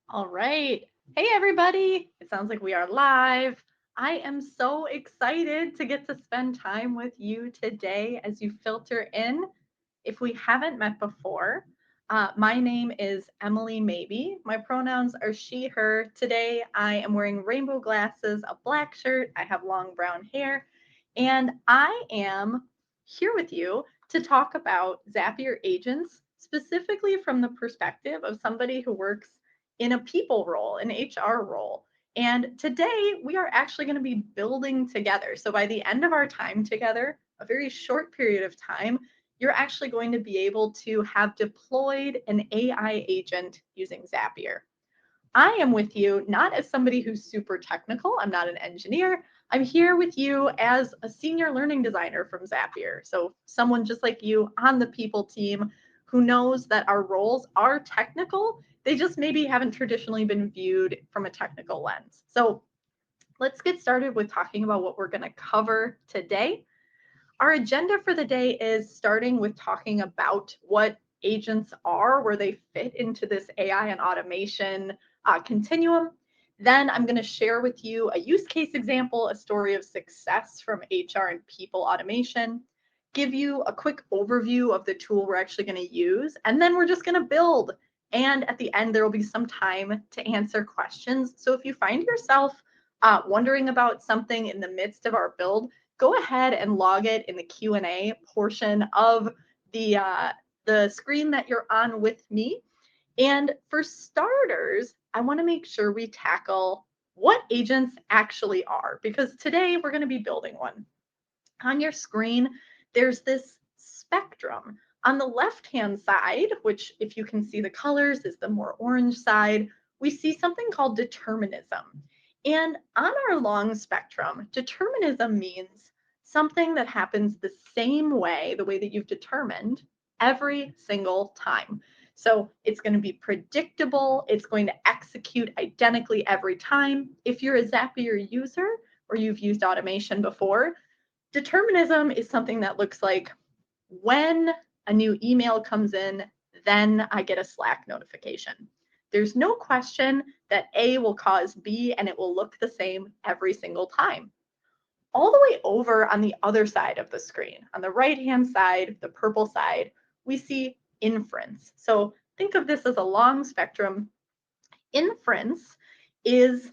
All right. Hey, everybody. It sounds like we are live. I am so excited to get to spend time with you today as you filter in. If we haven't met before, my name is Emily Maybe. My pronouns are she, her. Today, I am wearing rainbow glasses, a black shirt. I have long brown hair, and I am here with you to talk about Zapier agents, specifically from the perspective of somebody who works in a people role, an HR role. And today we are actually going to be building together. So by the end of our time together, a very short period of time, you're actually going to be able to have deployed an AI agent using Zapier. I am with you not as somebody who's super technical. I'm not an engineer. I'm here with you as a senior learning designer from Zapier. So, someone just like you on the people team who knows that our roles are technical. They just maybe haven't traditionally been viewed from a technical lens. So, let's get started with talking about what we're going to cover today. Our agenda for the day is starting with talking about what agents are, where they fit into this AI and automation continuum. Then I'm going to share with you a use case example, a story of success from HR and people automation, give you a quick overview of the tool we're actually going to use, and then we're just going to build. And at the end, there will be some time to answer questions. So if you find yourself wondering about something in the midst of our build, go ahead and log it in the Q&A portion of the screen that you're on with me. And for starters, I want to make sure we tackle what agents actually are, because today we're going to be building one. On your screen, there's this spectrum. On the left-hand side, which if you can see the colors is the more orange side, we see something called determinism. And on our long spectrum, determinism means something that happens the same way, the way that you've determined, every single time. So it's going to be predictable. It's going to execute identically every time. If you're a Zapier user or you've used automation before, determinism is something that looks like when a new email comes in, then I get a Slack notification. There's no question that A will cause B and it will look the same every single time. All the way over on the other side of the screen, on the right-hand side, the purple side, we see inference. So think of this as a long spectrum. Inference is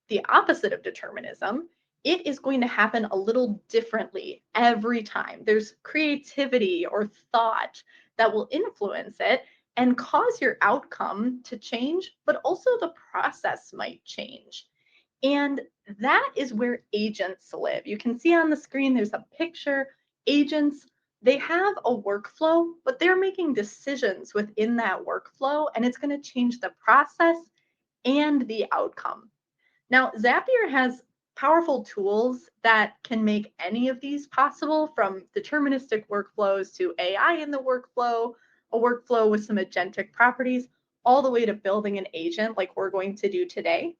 the opposite of determinism. It is going to happen a little differently every time. There's creativity or thought that will influence it and cause your outcome to change, but also the process might change. And that is where agents live. You can see on the screen, there's a picture. Agents, they have a workflow, but they're making decisions within that workflow, and it's going to change the process and the outcome. Now, Zapier has powerful tools that can make any of these possible, from deterministic workflows to AI in the workflow, a workflow with some agentic properties, all the way to building an agent like we're going to do today.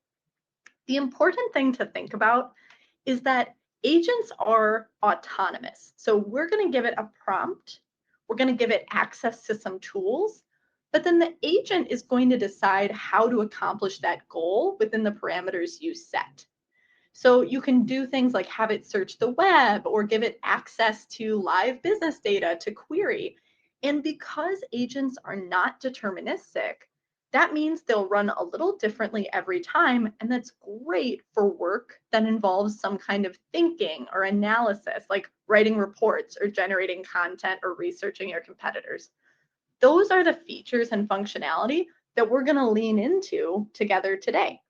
The important thing to think about is that agents are autonomous. So we're going to give it a prompt, we're going to give it access to some tools, but then the agent is going to decide how to accomplish that goal within the parameters you set. So you can do things like have it search the web or give it access to live business data to query. And because agents are not deterministic, that means they'll run a little differently every time. And that's great for work that involves some kind of thinking or analysis, like writing reports or generating content or researching your competitors. Those are the features and functionality that we're going to lean into together today.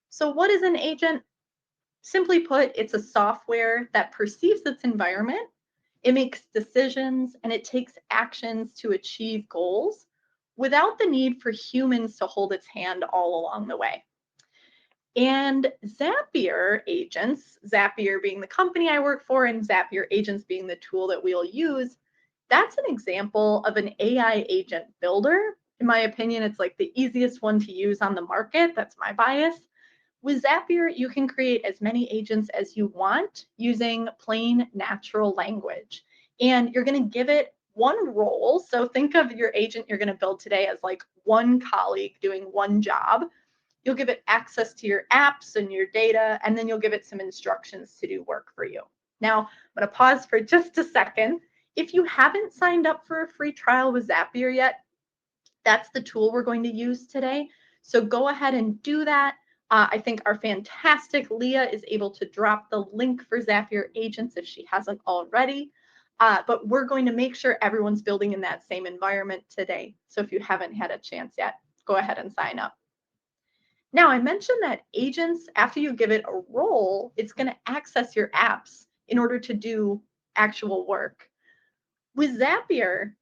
So what is an agent? Simply put, it's a software that perceives its environment, it makes decisions, and it takes actions to achieve goals without the need for humans to hold its hand all along the way. And Zapier agents, Zapier being the company I work for and Zapier agents being the tool that we'll use, that's an example of an AI agent builder. In my opinion, it's like the easiest one to use on the market. That's my bias. With Zapier, you can create as many agents as you want using plain natural language. And you're going to give it one role. So think of your agent you're going to build today as like one colleague doing one job. You'll give it access to your apps and your data, and then you'll give it some instructions to do work for you. Now, I'm going to pause for just a second. If you haven't signed up for a free trial with Zapier yet, that's the tool we're going to use today. So go ahead and do that. I think our fantastic Leah is able to drop the link for Zapier agents if she hasn't already. But we're going to make sure everyone's building in that same environment today. So if you haven't had a chance yet, go ahead and sign up. Now, I mentioned that agents, after you give it a role, it's going to access your apps in order to do actual work. With Zapier,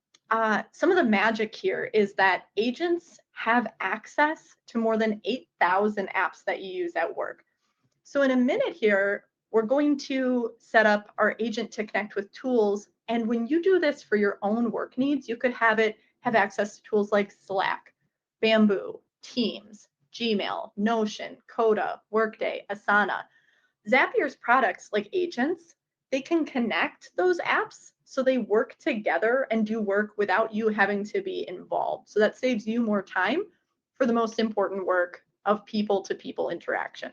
some of the magic here is that agents have access to more than 8,000 apps that you use at work. So in a minute here, we're going to set up our agent to connect with tools. And when you do this for your own work needs, you could have it have access to tools like Slack, Bamboo, Teams, Gmail, Notion, Coda, Workday, Asana. Zapier's products like agents, they can connect those apps so they work together and do work without you having to be involved. So that saves you more time for the most important work of people-to-people interaction.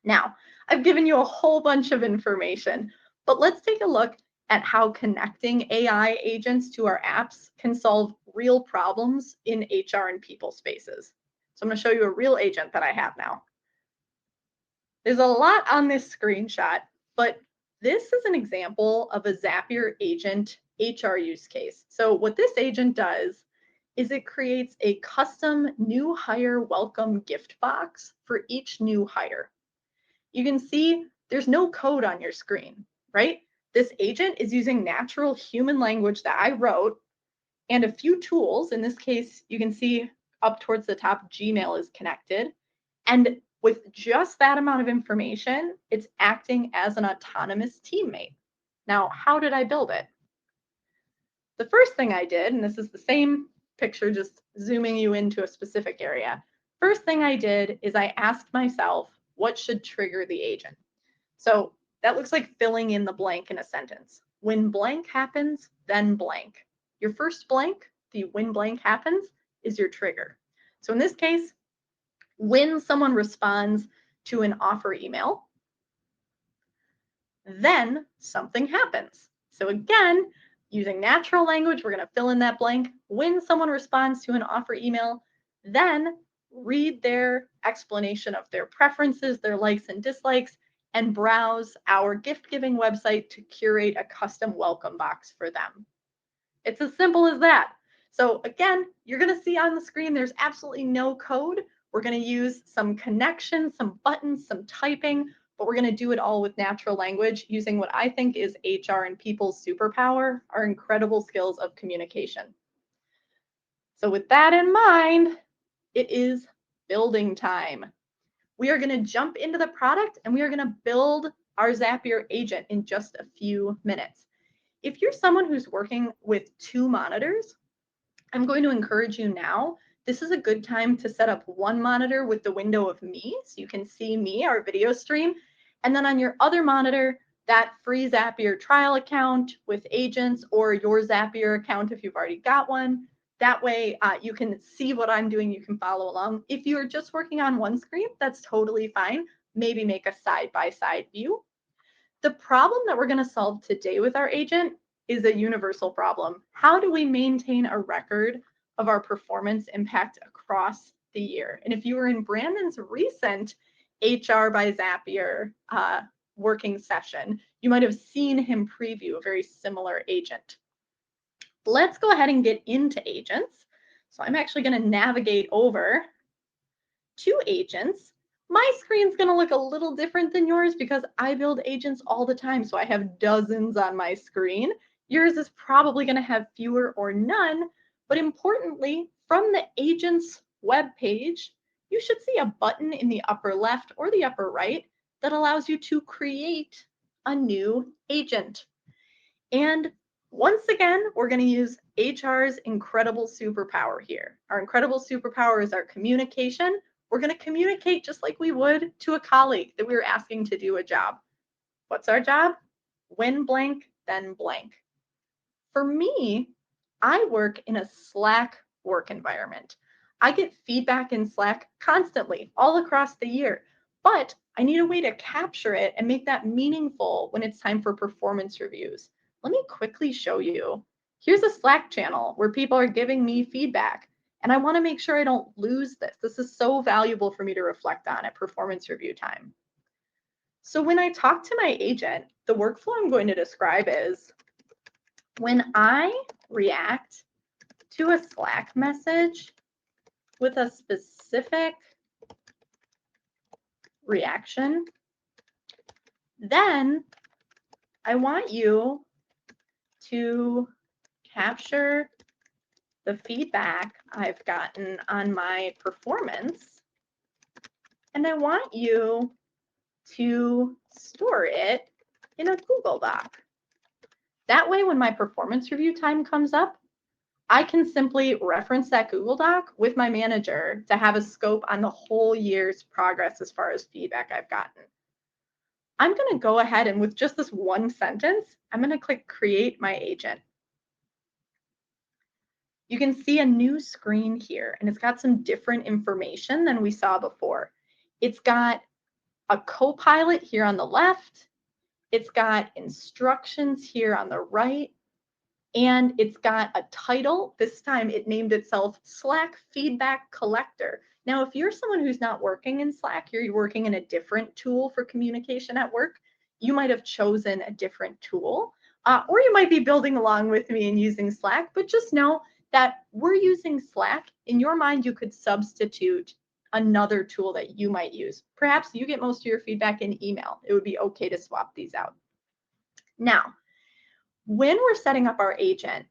Now, I've given you a whole bunch of information, but let's take a look at how connecting AI agents to our apps can solve real problems in HR and people spaces. So I'm going to show you a real agent that I have now. There's a lot on this screenshot, but this is an example of a Zapier agent HR use case. So what this agent does is it creates a custom new hire welcome gift box for each new hire. You can see there's no code on your screen, right? This agent is using natural human language that I wrote and a few tools. In this case, you can see up towards the top, Gmail is connected. And with just that amount of information, it's acting as an autonomous teammate. Now, how did I build it? The first thing I did, and this is the same picture, just zooming you into a specific area. First thing I did is I asked myself, what should trigger the agent? So that looks like filling in the blank in a sentence. When blank happens, then blank. Your first blank, the when blank happens, is your trigger. So in this case, when someone responds to an offer email, then something happens. So again, using natural language, we're going to fill in that blank. When someone responds to an offer email, then read their explanation of their preferences, their likes and dislikes, and browse our gift-giving website to curate a custom welcome box for them. It's as simple as that. So again, you're going to see on the screen, there's absolutely no code. We're going to use some connections, some buttons, some typing, but we're going to do it all with natural language using what I think is HR and people's superpower, our incredible skills of communication. So with that in mind, it is building time. We are going to jump into the product and we are going to build our Zapier agent in just a few minutes. If you're someone who's working with 2 monitors, I'm going to encourage you now. This is a good time to set up one monitor with the window of me, so you can see me, our video stream, and then on your other monitor, that free Zapier trial account with agents or your Zapier account if you've already got one. That way you can see what I'm doing, you can follow along. If you're just working on one screen, that's totally fine. Maybe make a side-by-side view. The problem that we're going to solve today with our agent is a universal problem. How do we maintain a record of our performance impact across the year? And if you were in Brandon's recent HR by Zapier working session, you might have seen him preview a very similar agent. Let's go ahead and get into agents. So I'm actually going to navigate over to agents. My screen's going to look a little different than yours because I build agents all the time. So I have dozens on my screen. Yours is probably going to have fewer or none. But importantly, from the agents web page, you should see a button in the upper left or the upper right that allows you to create a new agent. And once again, we're going to use HR's incredible superpower here. Our incredible superpower is our communication. We're going to communicate just like we would to a colleague that we were asking to do a job. What's our job? When blank, then blank. for me, I work in a Slack work environment. I get feedback in Slack constantly, all across the year, but I need a way to capture it and make that meaningful when it's time for performance reviews. Let me quickly show you. Here's a Slack channel where people are giving me feedback, and I want to make sure I don't lose this. This is so valuable for me to reflect on at performance review time. So when I talk to my agent, the workflow I'm going to describe is when I react to a Slack message with a specific reaction, then I want you to capture the feedback I've gotten on my performance, and I want you to store it in a Google Doc. That way, when my performance review time comes up, I can simply reference that Google Doc with my manager to have a scope on the whole year's progress as far as feedback I've gotten. I'm going to go ahead and with just this one sentence, I'm going to click Create My Agent. You can see a new screen here, and it's got some different information than we saw before. It's got a co-pilot here on the left. It's got instructions here on the right. And it's got a title. This time it named itself Slack Feedback Collector. Now, if you're someone who's not working in Slack, you're working in a different tool for communication at work, you might have chosen a different tool, or you might be building along with me and using Slack, but just know that we're using Slack. In your mind, you could substitute another tool that you might use. Perhaps you get most of your feedback in email. It would be okay to swap these out. Now, when we're setting up our agent,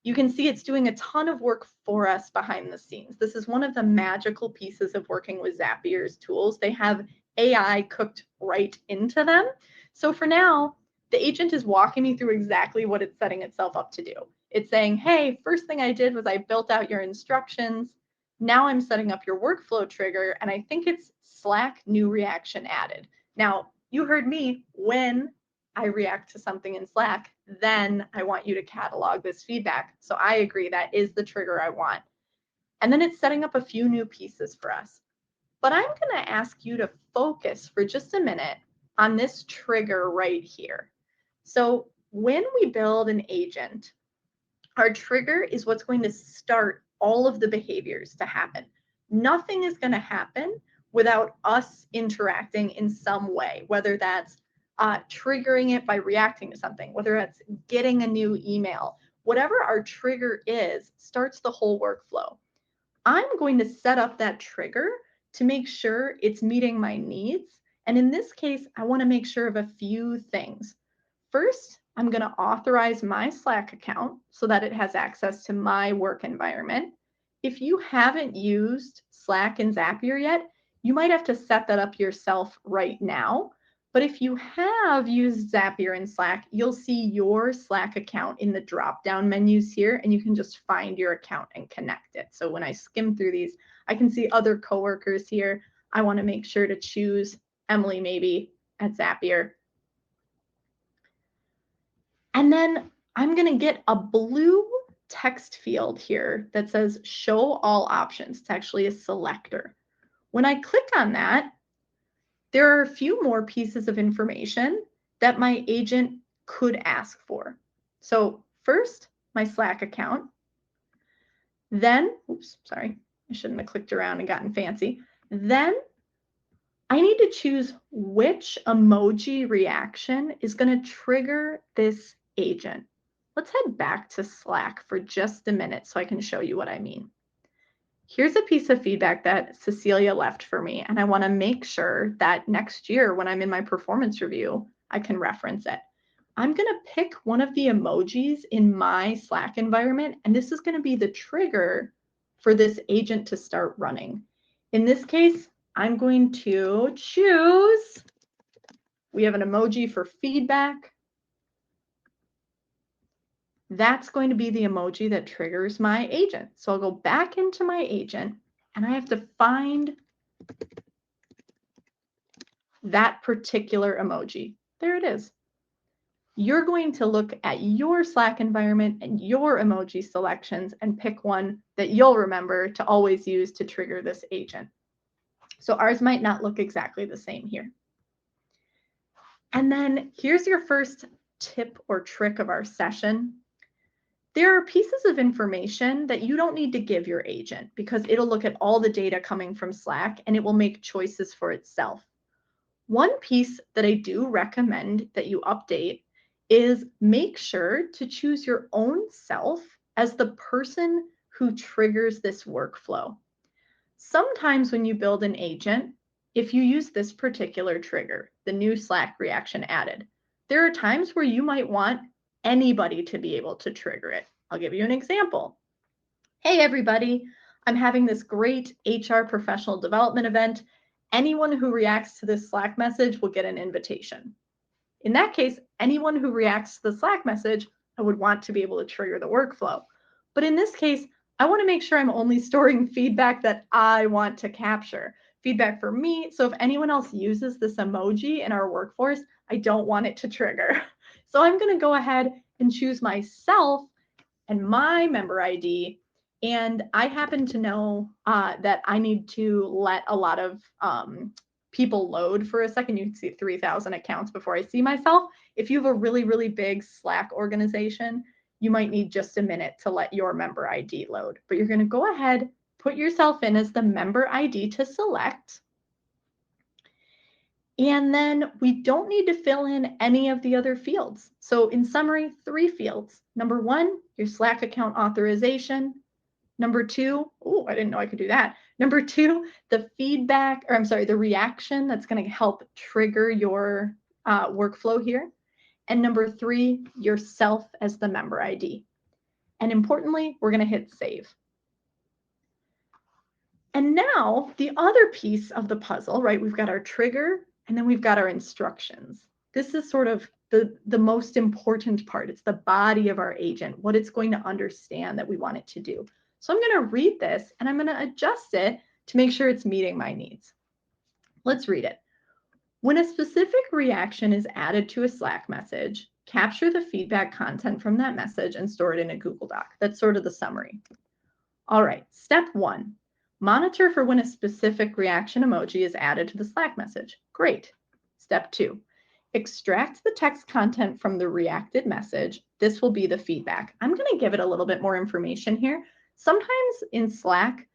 you can see it's doing a ton of work for us behind the scenes. This is one of the magical pieces of working with Zapier's tools. They have AI cooked right into them. So for now, the agent is walking me through exactly what it's setting itself up to do. It's saying, hey, first thing I did was I built out your instructions. Now I'm setting up your workflow trigger, and I think it's Slack new reaction added. Now, you heard me, when I react to something in Slack, then I want you to catalog this feedback. So I agree, that is the trigger I want. And then it's setting up a few new pieces for us. But I'm going to ask you to focus for just a minute on this trigger right here. So when we build an agent, our trigger is what's going to start all of the behaviors to happen. Nothing is going to happen without us interacting in some way, whether that's triggering it by reacting to something, whether it's getting a new email, whatever our trigger is, starts the whole workflow. I'm going to set up that trigger to make sure it's meeting my needs. And in this case, I want to make sure of a few things. First, I'm going to authorize my Slack account so that it has access to my work environment. If you haven't used Slack and Zapier yet, you might have to set that up yourself right now. But if you have used Zapier and Slack, you'll see your Slack account in the drop-down menus here, and you can just find your account and connect it. So when I skim through these, I can see other coworkers here. I want to make sure to choose Emily maybe at Zapier. And then I'm going to get a blue text field here that says show all options. It's actually a selector. When I click on that, there are a few more pieces of information that my agent could ask for. So first, my Slack account. Then, oops, sorry, I shouldn't have clicked around and gotten fancy. Then I need to choose which emoji reaction is going to trigger this agent. Let's head back to Slack for just a minute so I can show you what I mean. Here's a piece of feedback that Cecilia left for me, and I want to make sure that next year when I'm in my performance review, I can reference it. I'm going to pick one of the emojis in my Slack environment, and this is going to be the trigger for this agent to start running. In this case, I'm going to choose, we have an emoji for feedback. That's going to be the emoji that triggers my agent. So I'll go back into my agent, and I have to find that particular emoji. There it is. you're going to look at your Slack environment and your emoji selections and pick one that you'll remember to always use to trigger this agent. So ours might not look exactly the same here. And then here's your first tip or trick of our session. There are pieces of information that you don't need to give your agent because it'll look at all the data coming from Slack and it will make choices for itself. One piece that I do recommend that you update is make sure to choose your own self as the person who triggers this workflow. Sometimes when you build an agent, if you use this particular trigger, the new Slack reaction added, there are times where you might want anybody to be able to trigger it. I'll give you an example. Hey, everybody, I'm having this great HR professional development event. Anyone who reacts to this Slack message will get an invitation. In that case, anyone who reacts to the Slack message, I would want to be able to trigger the workflow. But in this case, I want to make sure I'm only storing feedback that I want to capture. Feedback for me. So if anyone else uses this emoji in our workforce, I don't want it to trigger. So I'm going to go ahead and choose myself and my member ID. And I happen to know that I need to let a lot of people load for a second. You can see 3,000 accounts before I see myself. If you have a really, really big Slack organization, you might need just a minute to let your member ID load. But you're going to go ahead, put yourself in as the member ID to select. And then we don't need to fill in any of the other fields. So in summary, 3 fields. Number 1, your Slack account authorization. Number 2, oh, I didn't know I could do that. Number 2, the feedback, or I'm sorry, the reaction that's going to help trigger your workflow here. And number 3, yourself as the member ID. And importantly, we're going to hit save. And now the other piece of the puzzle, right? We've got our trigger and then we've got our instructions. This is sort of the most important part. It's the body of our agent, what it's going to understand that we want it to do. So I'm going to read this and I'm going to adjust it to make sure it's meeting my needs. Let's read it. When a specific reaction is added to a Slack message, capture the feedback content from that message and store it in a Google Doc. That's sort of the summary. All right, step 1. Monitor for when a specific reaction emoji is added to the Slack message. Great. Step 2. Extract the text content from the reacted message. This will be the feedback. I'm going to give it a little bit more information here. Sometimes in Slack,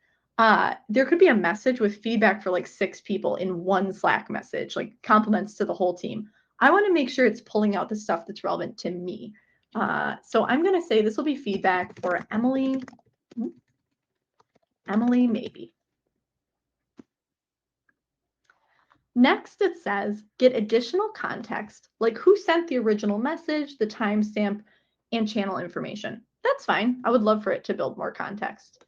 there could be a message with feedback for like 6 people in one Slack message, like compliments to the whole team. I want to make sure it's pulling out the stuff that's relevant to me. So I'm going to say this will be feedback for Emily maybe. Next, it says, get additional context, like who sent the original message, the timestamp, and channel information. That's fine. I would love for it to build more context.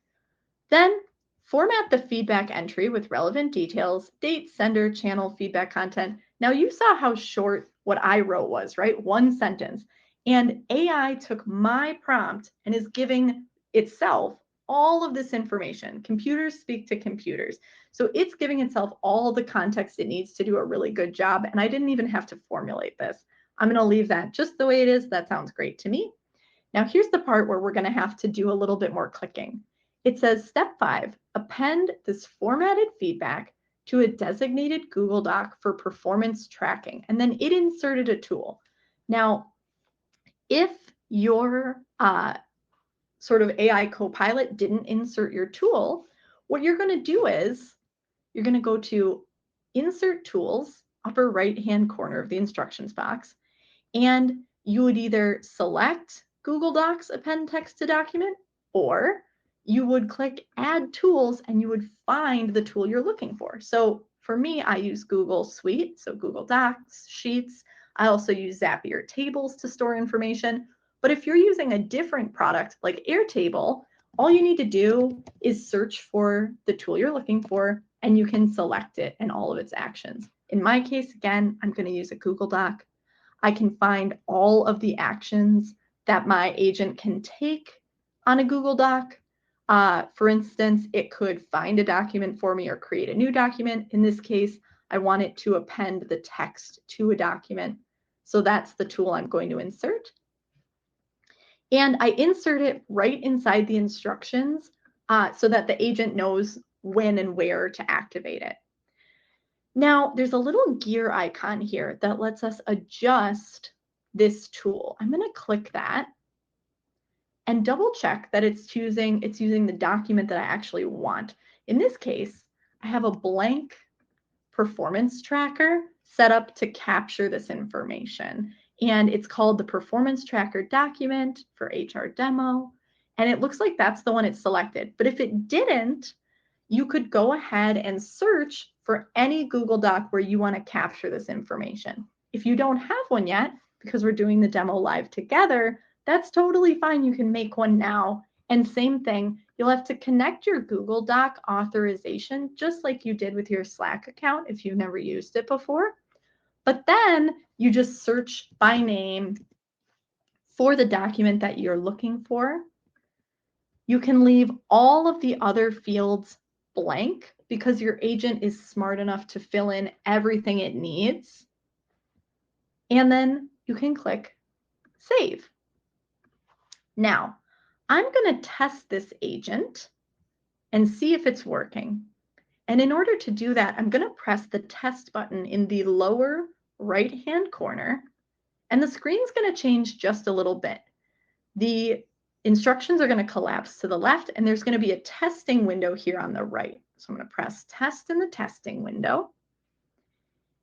Then, format the feedback entry with relevant details, date, sender, channel, feedback content. Now, you saw how short what I wrote was, right? 1 sentence. And AI took my prompt and is giving itself all of this information. Computers speak to computers. So it's giving itself all the context it needs to do a really good job. And I didn't even have to formulate this. I'm going to leave that just the way it is. That sounds great to me. Now here's the part where we're going to have to do a little bit more clicking. It says step 5, append this formatted feedback to a designated Google Doc for performance tracking. And then it inserted a tool. Now, if your sort of AI Copilot didn't insert your tool, what you're going to do is you're going to go to Insert Tools, upper right-hand corner of the instructions box, and you would either select Google Docs Append Text to Document, or you would click Add Tools and you would find the tool you're looking for. So for me, I use Google Suite, so Google Docs, Sheets. I also use Zapier Tables to store information. But if you're using a different product like Airtable, all you need to do is search for the tool you're looking for and you can select it and all of its actions. In my case, again, I'm going to use a Google Doc. I can find all of the actions that my agent can take on a Google Doc. For instance, it could find a document for me or create a new document. In this case, I want it to append the text to a document. So that's the tool I'm going to insert. And I insert it right inside the instructions so that the agent knows when and where to activate it. Now, there's a little gear icon here that lets us adjust this tool. I'm going to click that and double check that it's using the document that I actually want. In this case, I have a blank performance tracker set up to capture this information. And it's called the performance tracker document for HR demo. And it looks like that's the one it selected. But if it didn't, you could go ahead and search for any Google Doc where you want to capture this information. If you don't have one yet, because we're doing the demo live together, that's totally fine. You can make one now. And same thing, you'll have to connect your Google Doc authorization just like you did with your Slack account if you've never used it before. But then you just search by name for the document that you're looking for. You can leave all of the other fields blank because your agent is smart enough to fill in everything it needs. And then you can click Save. Now, I'm going to test this agent and see if it's working. And in order to do that, I'm going to press the test button in the lower right-hand corner, and the screen's going to change just a little bit. The instructions are going to collapse to the left, and there's going to be a testing window here on the right. So I'm going to press Test in the testing window,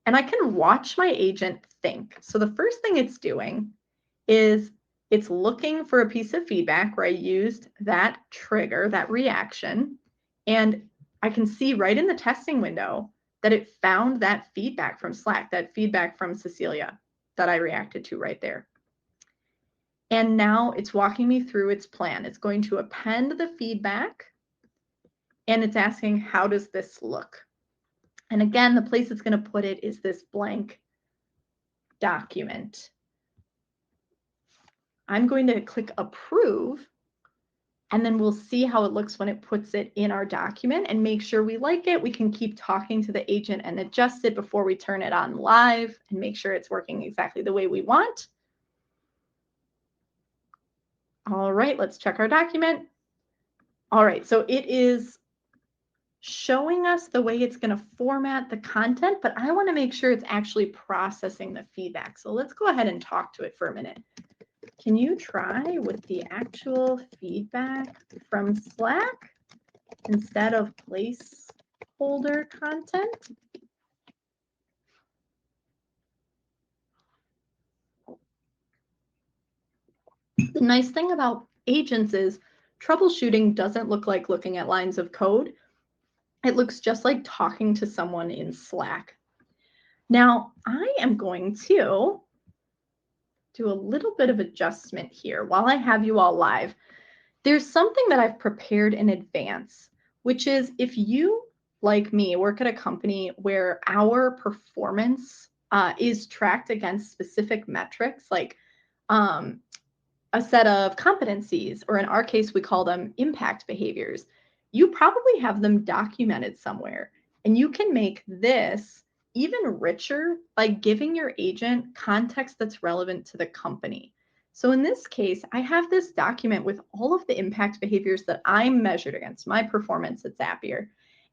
and I can watch my agent think. So the first thing it's doing is it's looking for a piece of feedback where I used that trigger, that reaction, and I can see right in the testing window that it found that feedback from Slack, that feedback from Cecilia that I reacted to right there. And now it's walking me through its plan. It's going to append the feedback, and it's asking, how does this look? And again, the place it's going to put it is this blank document. I'm going to click Approve, and then we'll see how it looks when it puts it in our document and make sure we like it. We can keep talking to the agent and adjust it before we turn it on live and make sure it's working exactly the way we want. All right, let's check our document. All right, so it is showing us the way it's going to format the content, but I want to make sure it's actually processing the feedback. So let's go ahead and talk to it for a minute. Can you try with the actual feedback from Slack instead of placeholder content? The nice thing about agents is troubleshooting doesn't look like looking at lines of code. It looks just like talking to someone in Slack. Now, I am going to do a little bit of adjustment here while I have you all live. There's something that I've prepared in advance, which is if you, like me, work at a company where our performance is tracked against specific metrics, like a set of competencies, or in our case, we call them impact behaviors, you probably have them documented somewhere. And you can make this even richer by giving your agent context that's relevant to the company. So in this case, I have this document with all of the impact behaviors that I'm measured against, my performance at Zapier.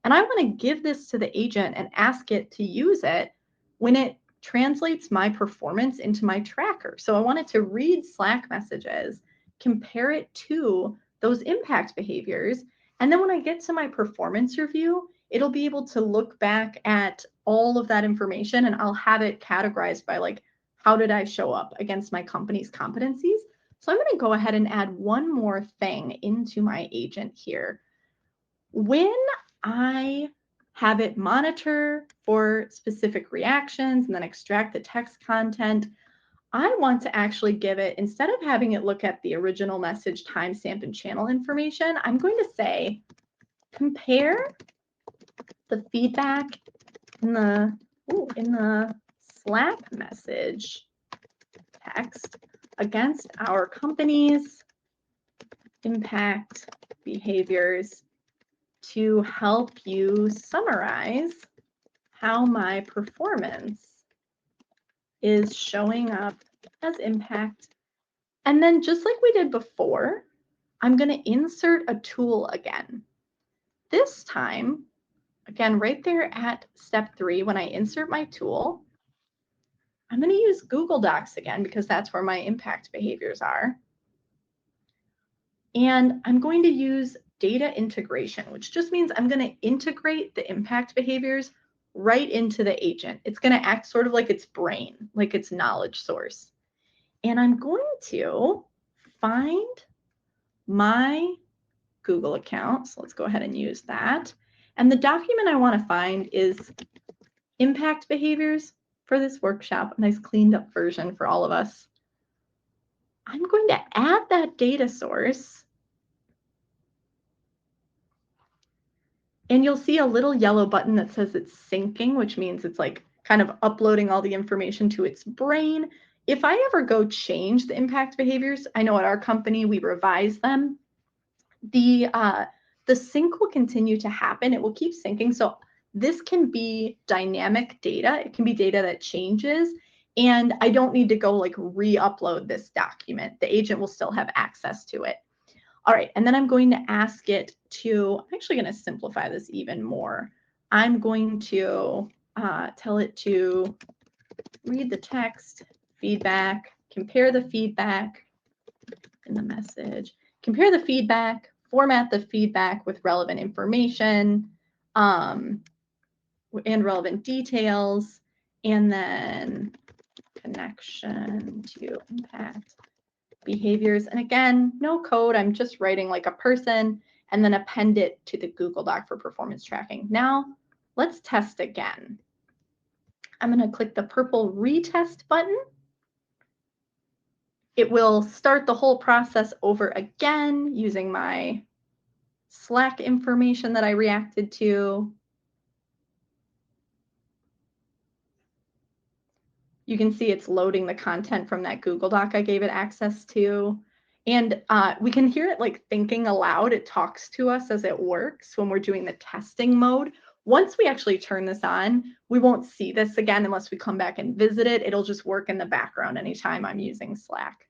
And I want to give this to the agent and ask it to use it when it translates my performance into my tracker. So I want it to read Slack messages, compare it to those impact behaviors. And then when I get to my performance review, it'll be able to look back at all of that information, and I'll have it categorized by like, how did I show up against my company's competencies? So I'm going to go ahead and add one more thing into my agent here. When I have it monitor for specific reactions and then extract the text content, I want to actually give it, instead of having it look at the original message, timestamp, and channel information, I'm going to say, compare the feedback in the Slack message text against our company's impact behaviors to help you summarize how my performance is showing up as impact. And then just like we did before, I'm going to insert a tool again. This time, again, right there at step 3, when I insert my tool, I'm going to use Google Docs again because that's where my impact behaviors are. And I'm going to use data integration, which just means I'm going to integrate the impact behaviors right into the agent. It's going to act sort of like its brain, like its knowledge source. And I'm going to find my Google account. So let's go ahead and use that. And the document I want to find is impact behaviors for this workshop, a nice cleaned up version for all of us. I'm going to add that data source. And you'll see a little yellow button that says it's syncing, which means it's like kind of uploading all the information to its brain. If I ever go change the impact behaviors, I know at our company we revise them. The sync will continue to happen. It will keep syncing. So this can be dynamic data. It can be data that changes. And I don't need to go like re-upload this document. The agent will still have access to it. All right, and then I'm going to ask it to, I'm actually going to simplify this even more. I'm going to tell it to read the text, feedback, compare the feedback in the message, compare the feedback, format the feedback with relevant information and relevant details, and then connection to impact behaviors. And again, no code. I'm just writing like a person and then append it to the Google Doc for performance tracking. Now let's test again. I'm going to click the purple retest button. It will start the whole process over again using my Slack information that I reacted to. You can see it's loading the content from that Google Doc I gave it access to. And we can hear it like thinking aloud. It talks to us as it works when we're doing the testing mode. Once we actually turn this on, we won't see this again unless we come back and visit it. It'll just work in the background anytime I'm using Slack.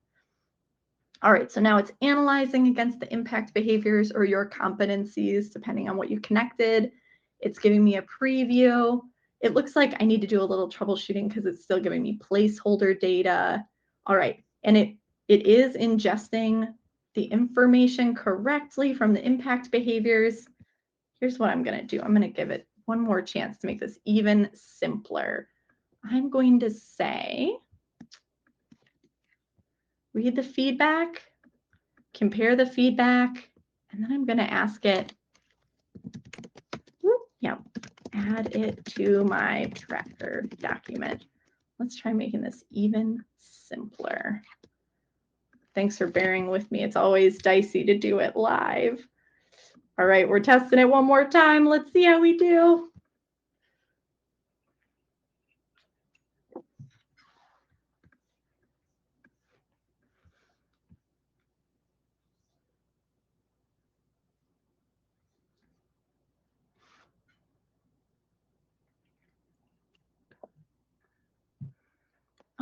All right, so now it's analyzing against the impact behaviors or your competencies, depending on what you connected. It's giving me a preview. It looks like I need to do a little troubleshooting because it's still giving me placeholder data. All right, and it is ingesting the information correctly from the impact behaviors. Here's what I'm going to do. I'm going to give it one more chance to make this even simpler. I'm going to say, read the feedback, compare the feedback, and then I'm going to ask it, add it to my tracker document. Let's try making this even simpler. Thanks for bearing with me. It's always dicey to do it live. All right, we're testing it one more time. Let's see how we do.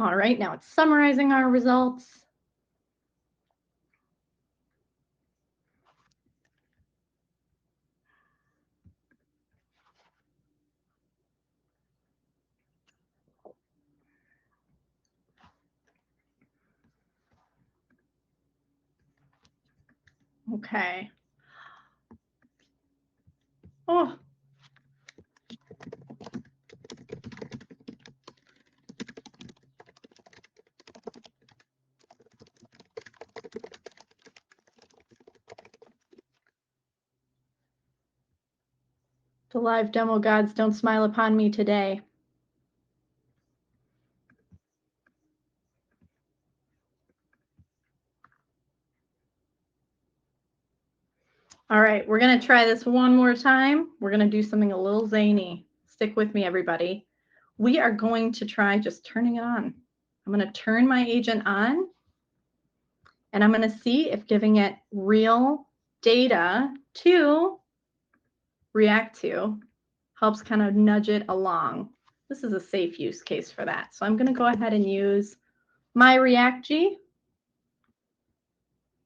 All right, now it's summarizing our results. Okay. Oh. The live demo gods don't smile upon me today. All right, we're going to try this one more time. We're going to do something a little zany. Stick with me, everybody. We are going to try just turning it on. I'm going to turn my agent on, and I'm going to see if giving it real data to react to helps kind of nudge it along. this is a safe use case for that. So I'm going to go ahead and use my React.G.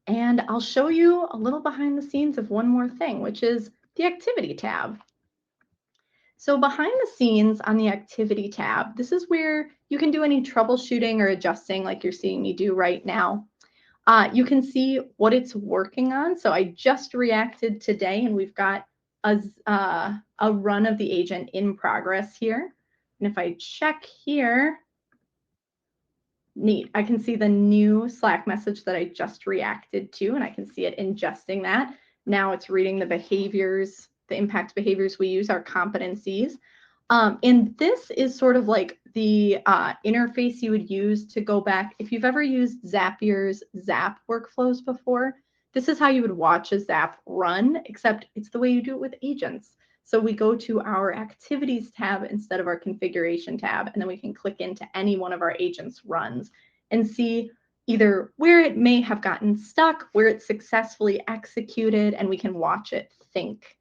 And I'll show you a little behind the scenes of one more thing, which is the Activity tab. So behind the scenes on the Activity tab, this is where you can do any troubleshooting or adjusting like you're seeing me do right now. You can see what it's working on. So I just reacted today, and we've got a run of the agent in progress here. And if I check here, neat, I can see the new Slack message that I just reacted to, and I can see it ingesting that. Now it's reading the behaviors, the impact behaviors we use, our competencies. And this is sort of like the interface you would use to go back. If you've ever used Zapier's Zap workflows before, this is how you would watch a Zap run, except it's the way you do it with agents. So we go to our Activities tab instead of our Configuration tab, and then we can click into any one of our agents' runs and see either where it may have gotten stuck, where it's successfully executed, and we can watch it think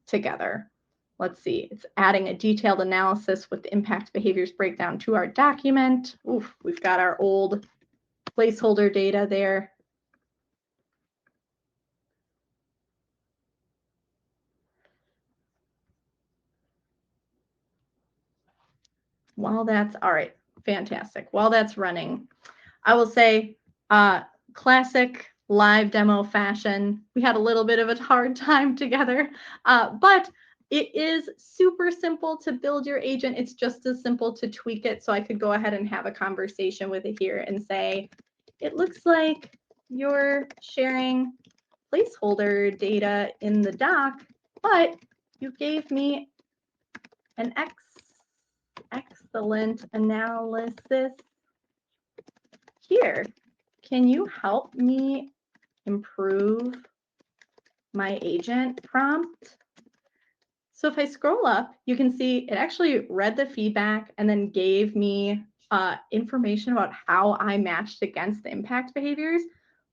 together. Let's see, it's adding a detailed analysis with the impact behaviors breakdown to our document. Oof, we've got our old placeholder data there. While that's, all right, fantastic. While that's running, I will say, classic live demo fashion. We had a little bit of a hard time together, but it is super simple to build your agent. It's just as simple to tweak it. So I could go ahead and have a conversation with it here and say, it looks like you're sharing placeholder data in the doc, but you gave me an excellent analysis here. Can you help me improve my agent prompt? So if I scroll up, you can see it actually read the feedback and then gave me information about how I matched against the impact behaviors.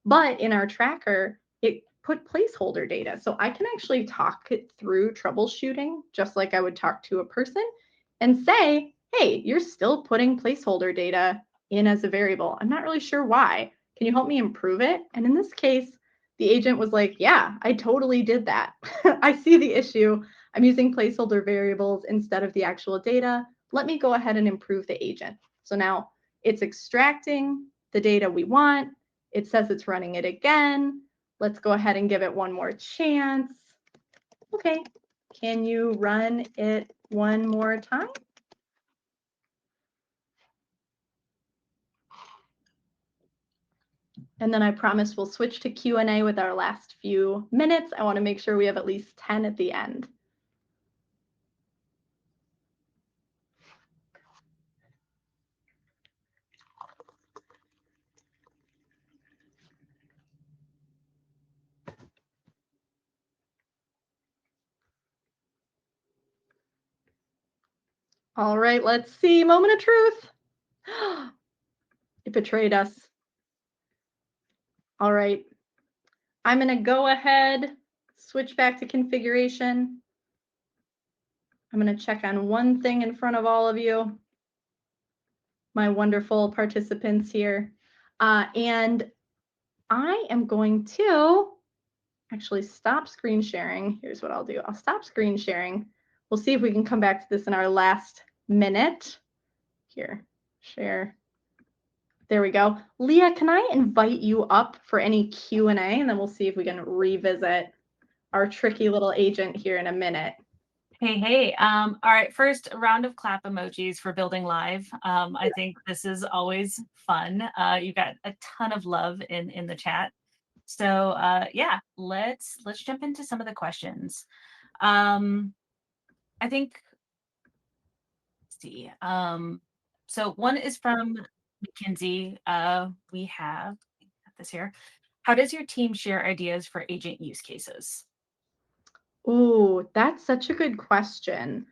But in our tracker, it put placeholder data. So I can actually talk it through troubleshooting, just like I would talk to a person, and say, hey, you're still putting placeholder data in as a variable. I'm not really sure why. Can you help me improve it? And in this case, the agent was like, yeah, I totally did that. I see the issue. I'm using placeholder variables instead of the actual data. Let me go ahead and improve the agent. So now it's extracting the data we want. It says it's running it again. Let's go ahead and give it one more chance. Okay, can you run it one more time? And then I promise we'll switch to Q&A with our last few minutes. I want to make sure we have at least 10 at the end. All right, let's see. Moment of truth. It betrayed us. All right. I'm going to go ahead, switch back to configuration. I'm going to check on one thing in front of all of you, my wonderful participants here. And I am going to actually stop screen sharing. Here's what I'll do. I'll stop screen sharing. We'll see if we can come back to this in our last minute. Here, share. There we go. Leah, can I invite you up for any Q&A? And then we'll see if we can revisit our tricky little agent here in a minute. Hey. All right, first, a round of clap emojis for building live. I think this is always fun. You got a ton of love in the chat. So yeah, let's jump into some of the questions. I think, let's see. So one is from Mackenzie. We have this here. How does your team share ideas for agent use cases? Ooh, that's such a good question.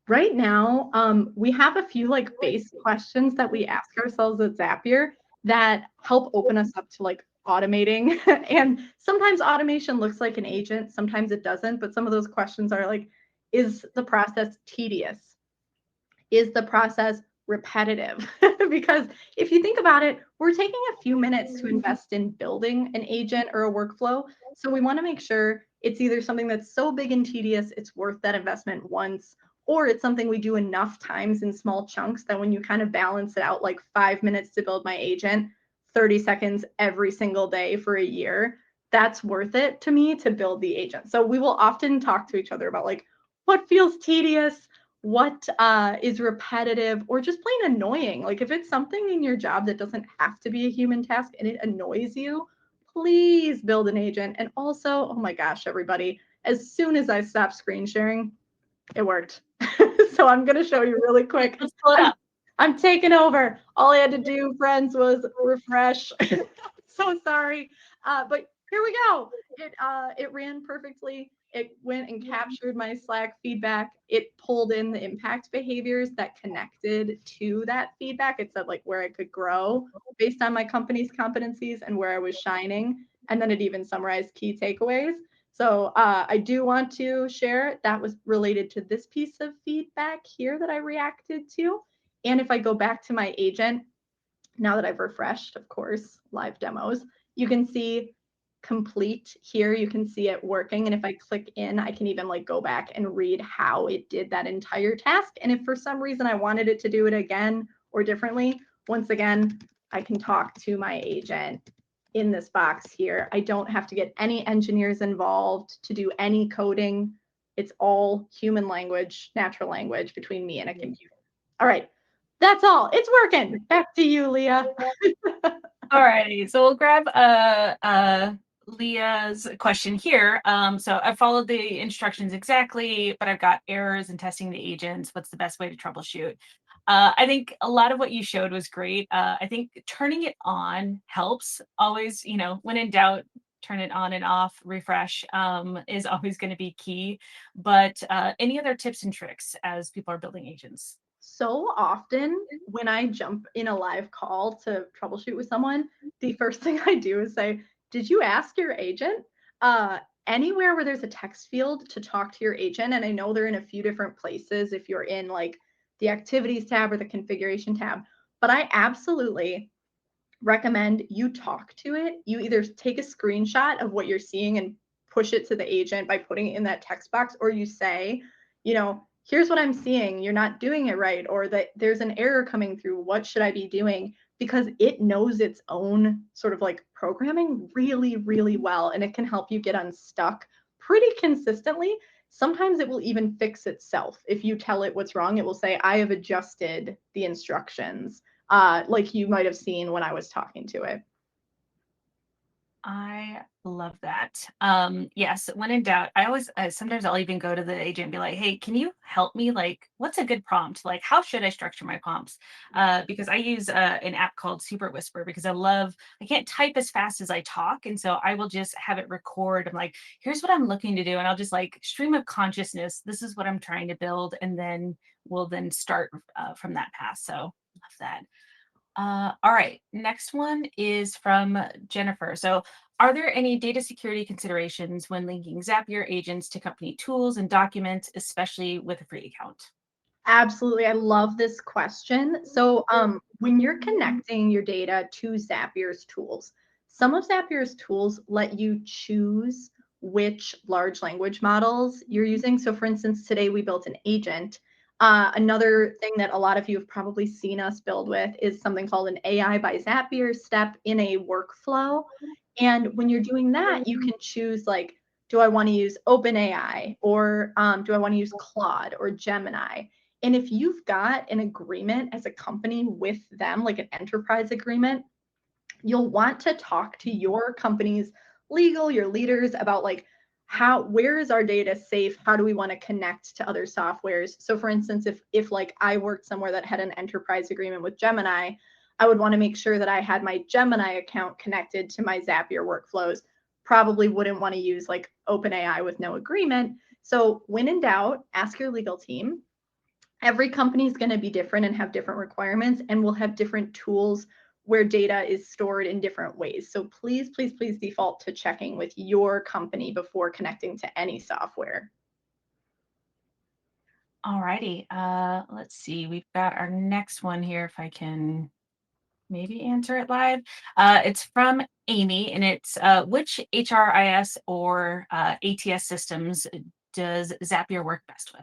Right now, we have a few like base questions that we ask ourselves at Zapier that help open us up to like automating. And sometimes automation looks like an agent, sometimes it doesn't. But some of those questions are like, is the process tedious? Is the process repetitive? Because if you think about it, we're taking a few minutes to invest in building an agent or a workflow. So we want to make sure it's either something that's so big and tedious, it's worth that investment once, or it's something we do enough times in small chunks that when you kind of balance it out, like 5 minutes to build my agent, 30 seconds every single day for a year, that's worth it to me to build the agent. So we will often talk to each other about like what feels tedious, what is repetitive, or just plain annoying. Like if it's something in your job that doesn't have to be a human task and it annoys you, please build an agent. And also, oh my gosh, everybody, as soon as I stopped screen sharing, it worked. So I'm going to show you really quick. Let's pull it up. I'm taking over. All I had to do, friends, was refresh. So sorry. But here we go. It ran perfectly. It went and captured my Slack feedback. It pulled in the impact behaviors that connected to that feedback. It said like where I could grow based on my company's competencies and where I was shining. And then it even summarized key takeaways. So I do want to share that was related to this piece of feedback here that I reacted to. And if I go back to my agent, now that I've refreshed, of course, live demos, you can see complete here. You can see it working. And if I click in, I can even like go back and read how it did that entire task. And if for some reason I wanted it to do it again or differently, once again, I can talk to my agent in this box here. I don't have to get any engineers involved to do any coding. It's all human language, natural language between me and a computer. All right. That's all. It's working. Back to you, Leah. All righty. So we'll grab Leah's question here. So I followed the instructions exactly, but I've got errors in testing the agents. What's the best way to troubleshoot? I think a lot of what you showed was great. I think turning it on helps always, when in doubt, turn it on and off, refresh is always going to be key. But any other tips and tricks as people are building agents? So often when I jump in a live call to troubleshoot with someone, the first thing I do is say, did you ask your agent? Anywhere where there's a text field to talk to your agent, and I know they're in a few different places if you're in like the activities tab or the configuration tab, but I absolutely recommend you talk to it. You either take a screenshot of what you're seeing and push it to the agent by putting it in that text box, or you say, here's what I'm seeing. You're not doing it right, or that there's an error coming through. What should I be doing? Because it knows its own sort of like programming really, really well, and it can help you get unstuck pretty consistently. Sometimes it will even fix itself. If you tell it what's wrong, it will say, I have adjusted the instructions, like you might have seen when I was talking to it. I love that. Yes, when in doubt, I always sometimes I'll even go to the agent and be like, "Hey, can you help me? Like, what's a good prompt? Like, how should I structure my prompts?" Because I use an app called Super Whisper because I can't type as fast as I talk, and so I will just have it record. I'm like, "Here's what I'm looking to do," and I'll just like stream of consciousness. This is what I'm trying to build, and then we'll then start from that path. So love that. All right, next one is from Jennifer. So, are there any data security considerations when linking Zapier agents to company tools and documents, especially with a free account? Absolutely. I love this question. So, when you're connecting your data to Zapier's tools, some of Zapier's tools let you choose which large language models you're using. So, for instance, today we built an agent. Another thing that a lot of you have probably seen us build with is something called an AI by Zapier step in a workflow. And when you're doing that, you can choose like, do I want to use OpenAI, or do I want to use Claude or Gemini? And if you've got an agreement as a company with them, like an enterprise agreement, you'll want to talk to your company's legal, your leaders about like where is our data safe? How do we want to connect to other softwares? So for instance, if like I worked somewhere that had an enterprise agreement with Gemini, I would want to make sure that I had my Gemini account connected to my Zapier workflows. Probably wouldn't want to use like OpenAI with no agreement. So when in doubt, ask your legal team. Every company is going to be different and have different requirements, and we'll have different tools where data is stored in different ways. So please, please, please default to checking with your company before connecting to any software. Alrighty. Let's see. We've got our next one here. If I can maybe answer it live. It's from Amy, and it's which HRIS or ATS systems does Zapier work best with?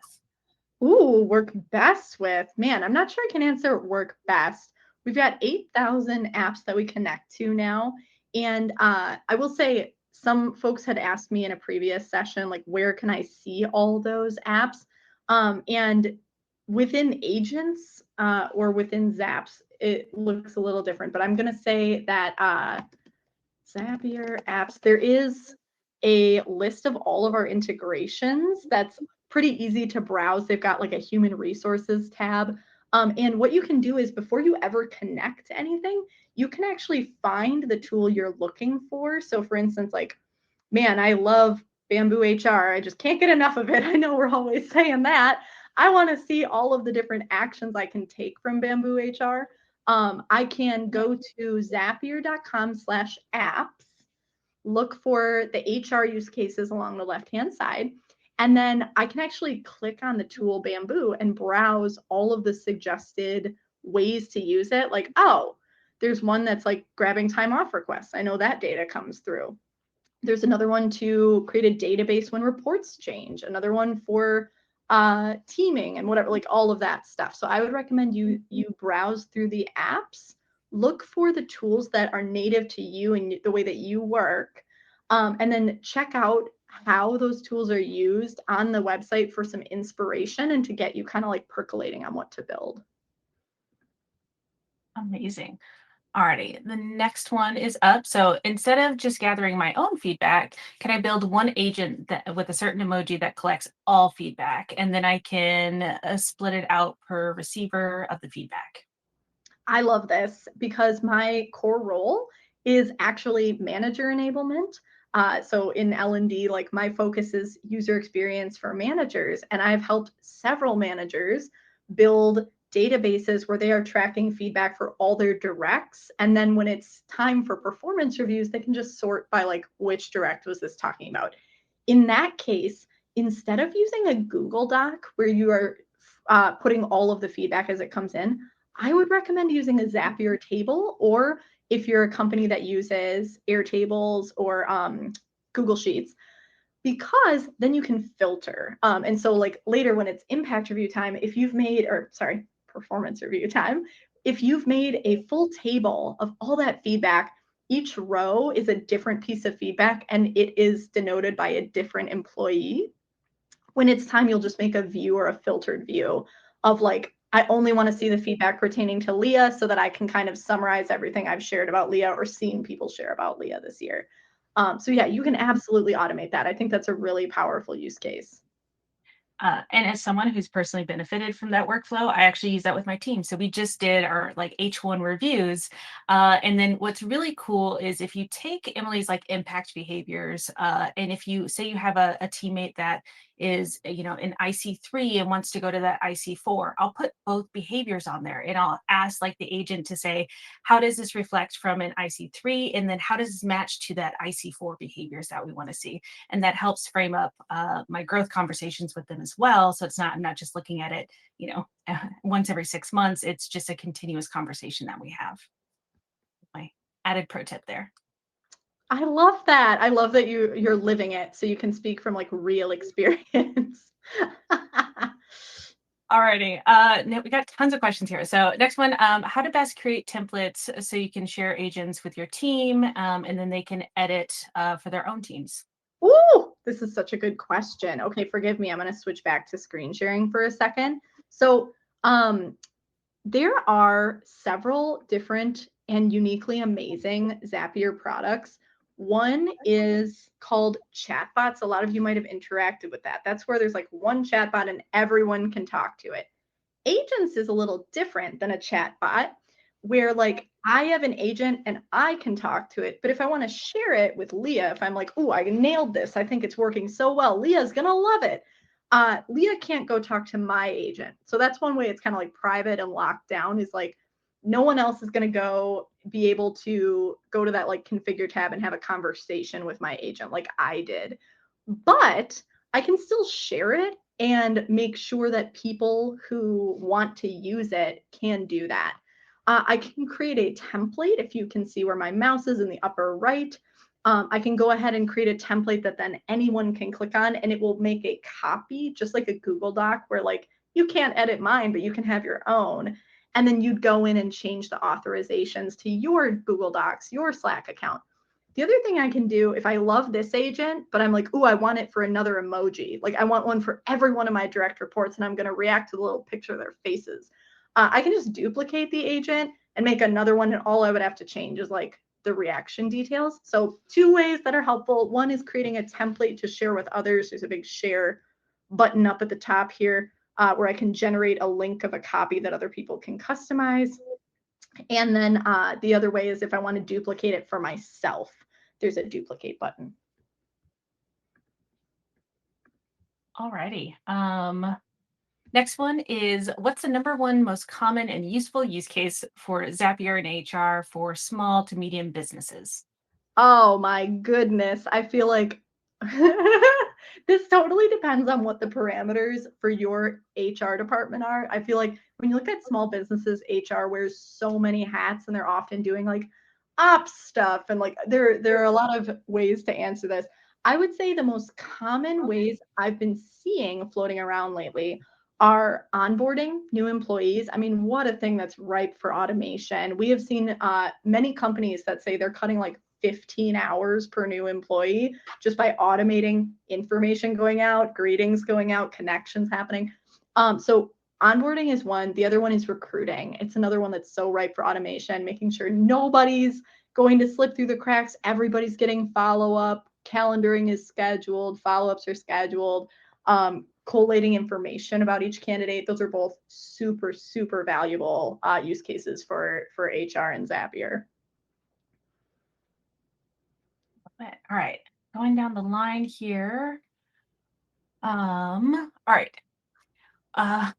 Ooh, work best with. Man, I'm not sure I can answer work best. We've got 8,000 apps that we connect to now. And I will say, some folks had asked me in a previous session, like, where can I see all those apps? And within agents or within Zaps, it looks a little different. But I'm going to say that Zapier apps, there is a list of all of our integrations that's pretty easy to browse. They've got like a human resources tab. And what you can do is before you ever connect to anything, you can actually find the tool you're looking for. So, for instance, like, man, I love Bamboo HR. I just can't get enough of it. I know we're always saying that. I want to see all of the different actions I can take from Bamboo HR. I can go to zapier.com/apps, look for the HR use cases along the left-hand side, and then I can actually click on the tool Bamboo and browse all of the suggested ways to use it. Like, oh, there's one that's like grabbing time off requests. I know that data comes through. There's another one to create a database when reports change, another one for teaming and whatever, like all of that stuff. So I would recommend you browse through the apps, look for the tools that are native to you and the way that you work, and then check out how those tools are used on the website for some inspiration and to get you kind of like percolating on what to build. Amazing. Alrighty, the next one is up. So instead of just gathering my own feedback, can I build one agent that with a certain emoji that collects all feedback, and then I can split it out per receiver of the feedback? I love this because my core role is actually manager enablement. So in L&D, like, my focus is user experience for managers, and I've helped several managers build databases where they are tracking feedback for all their directs. And then when it's time for performance reviews, they can just sort by like which direct was this talking about. In that case, instead of using a Google Doc where you are putting all of the feedback as it comes in, I would recommend using a Zapier table, or if you're a company that uses Airtables or Google Sheets, because then you can filter. And so, like, later when it's impact review time, if you've made, or sorry, performance review time, if you've made a full table of all that feedback, each row is a different piece of feedback and it is denoted by a different employee. When it's time, you'll just make a view or a filtered view of like, I only want to see the feedback pertaining to Leah so that I can kind of summarize everything I've shared about Leah or seen people share about Leah this year. So yeah, you can absolutely automate that. I think that's a really powerful use case. And as someone who's personally benefited from that workflow, I actually use that with my team. So we just did our like H1 reviews. And then what's really cool is if you take Emily's like impact behaviors, and if you say you have a teammate that is, in IC3 and wants to go to that IC4, I'll put both behaviors on there and I'll ask like the agent to say, how does this reflect from an IC3? And then how does this match to that IC4 behaviors that we want to see? And that helps frame up my growth conversations with them as well. So I'm not just looking at it, once every 6 months. It's just a continuous conversation that we have. My added pro tip there. I love that. I love that you're living it so you can speak from like real experience. Alrighty. No, we got tons of questions here. So next one, how to best create templates so you can share agents with your team, and then they can edit for their own teams. Ooh, this is such a good question. Okay, forgive me. I'm going to switch back to screen sharing for a second. So, there are several different and uniquely amazing Zapier products. One is called chatbots. A lot of you might have interacted with that. That's where there's like one chatbot and everyone can talk to it. Agents is a little different than a chatbot, where like I have an agent and I can talk to it. But if I want to share it with Leah, if I'm like, oh, I nailed this, I think it's working so well, Leah's going to love it. Leah can't go talk to my agent. So that's one way it's kind of like private and locked down, is like no one else is going to go be able to go to that like configure tab and have a conversation with my agent like I did. But I can still share it and make sure that people who want to use it can do that. I can create a template. If you can see where my mouse is in the upper right, I can go ahead and create a template that then anyone can click on, and it will make a copy, just like a Google Doc, where like you can't edit mine, but you can have your own. And then you'd go in and change the authorizations to your Google Docs, your Slack account. The other thing I can do, if I love this agent, but I'm like, ooh, I want it for another emoji. Like I want one for every one of my direct reports, and I'm going to react to the little picture of their faces. I can just duplicate the agent and make another one, and all I would have to change is like the reaction details. So 2 ways that are helpful. One is creating a template to share with others. There's a big share button up at the top here where I can generate a link of a copy that other people can customize. And then the other way is if I want to duplicate it for myself, there's a duplicate button. Alrighty. Next one is, what's the #1 most common and useful use case for Zapier and HR for small to medium businesses? Oh my goodness. I feel like this totally depends on what the parameters for your HR department are. I feel like when you look at small businesses, HR wears so many hats and they're often doing like ops stuff and like there are a lot of ways to answer this. I would say the most common ways I've been seeing floating around lately are onboarding new employees. I mean, what a thing that's ripe for automation. We have seen many companies that say they're cutting like 15 hours per new employee just by automating information going out, greetings going out, connections happening. So onboarding is one. The other one is recruiting. It's another one that's so ripe for automation, making sure nobody's going to slip through the cracks. Everybody's getting follow-up. Calendaring is scheduled. Follow-ups are scheduled. Collating information about each candidate. Those are both super, super valuable use cases for HR and Zapier. All right, going down the line here. All right.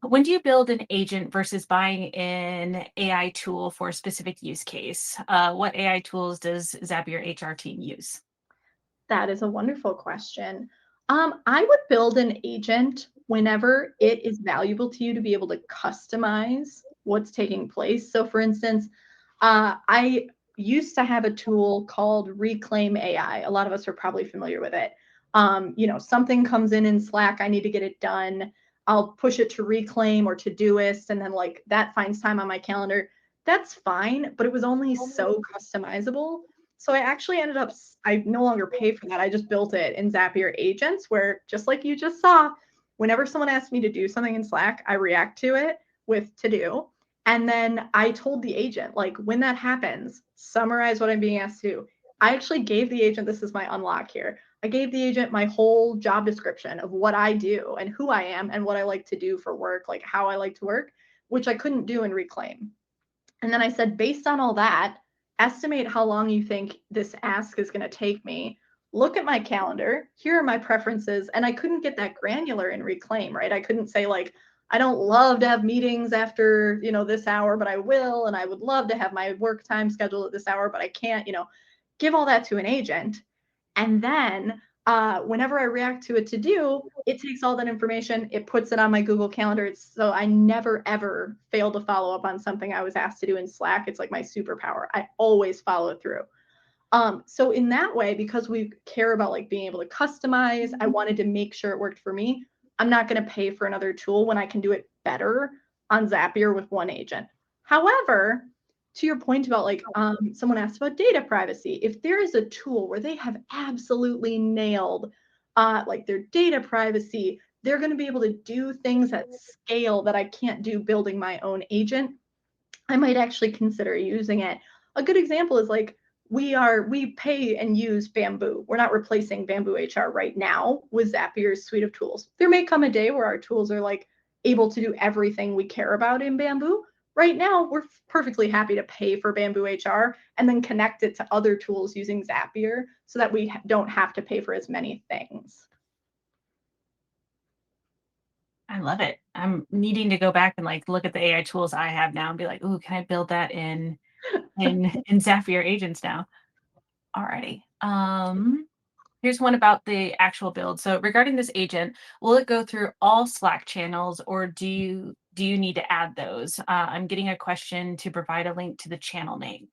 When do you build an agent versus buying an AI tool for a specific use case? What AI tools does Zapier HR team use? That is a wonderful question. I would build an agent whenever it is valuable to you to be able to customize what's taking place. So, for instance, I used to have a tool called Reclaim AI. A lot of us are probably familiar with it. Something comes in Slack, I need to get it done. I'll push it to Reclaim or Todoist, and then like that finds time on my calendar. That's fine, but it was only so customizable. So I actually ended up, I no longer pay for that. I just built it in Zapier agents where, just like you just saw, whenever someone asks me to do something in Slack, I react to it with to do. And then I told the agent, like, when that happens, summarize what I'm being asked to do. I actually gave the agent, this is my unlock here. I gave the agent my whole job description of what I do and who I am and what I like to do for work, like how I like to work, which I couldn't do in Reclaim. And then I said, based on all that, estimate how long you think this ask is going to take me. Look at my calendar. Here are my preferences. And I couldn't get that granular in Reclaim, right? I couldn't say like, I don't love to have meetings after, this hour, but I will. And I would love to have my work time scheduled at this hour, but I can't, give all that to an agent. And then whenever I react to a to do, it takes all that information, it puts it on my Google Calendar. So I never, ever fail to follow up on something I was asked to do in Slack. It's like my superpower. I always follow through. So in that way, because we care about like being able to customize, I wanted to make sure it worked for me. I'm not going to pay for another tool when I can do it better on Zapier with one agent. However, to your point about like someone asked about data privacy, if there is a tool where they have absolutely nailed like their data privacy, they're going to be able to do things at scale that I can't do building my own agent, I might actually consider using it. A good example is like we pay and use Bamboo. We're not replacing Bamboo HR right now with Zapier's suite of tools. There may come a day where our tools are like able to do everything we care about in Bamboo. Right now, we're perfectly happy to pay for Bamboo HR and then connect it to other tools using Zapier so that we don't have to pay for as many things. I love it. I'm needing to go back and like look at the AI tools I have now and be like, "Ooh, can I build that in Zapier agents now?" Alrighty. Here's one about the actual build. So regarding this agent, will it go through all Slack channels, or do you need to add those? I'm getting a question to provide a link to the channel name.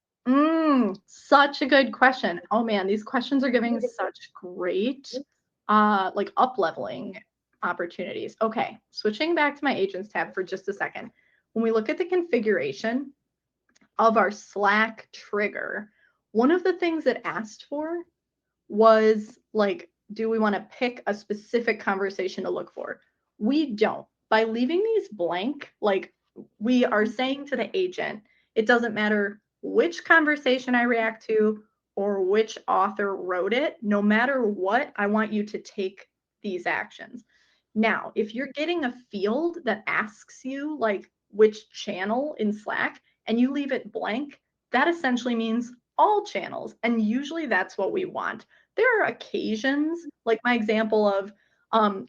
Such a good question. Oh man, these questions are giving such great like up leveling opportunities. Okay, switching back to my agents tab for just a second. When we look at the configuration of our Slack trigger, one of the things it asked for was like, do we want to pick a specific conversation to look for? We don't. By leaving these blank, like we are saying to the agent, it doesn't matter which conversation I react to or which author wrote it, no matter what, I want you to take these actions. Now, if you're getting a field that asks you like which channel in Slack and you leave it blank, that essentially means all channels. And usually that's what we want. There are occasions, like my example of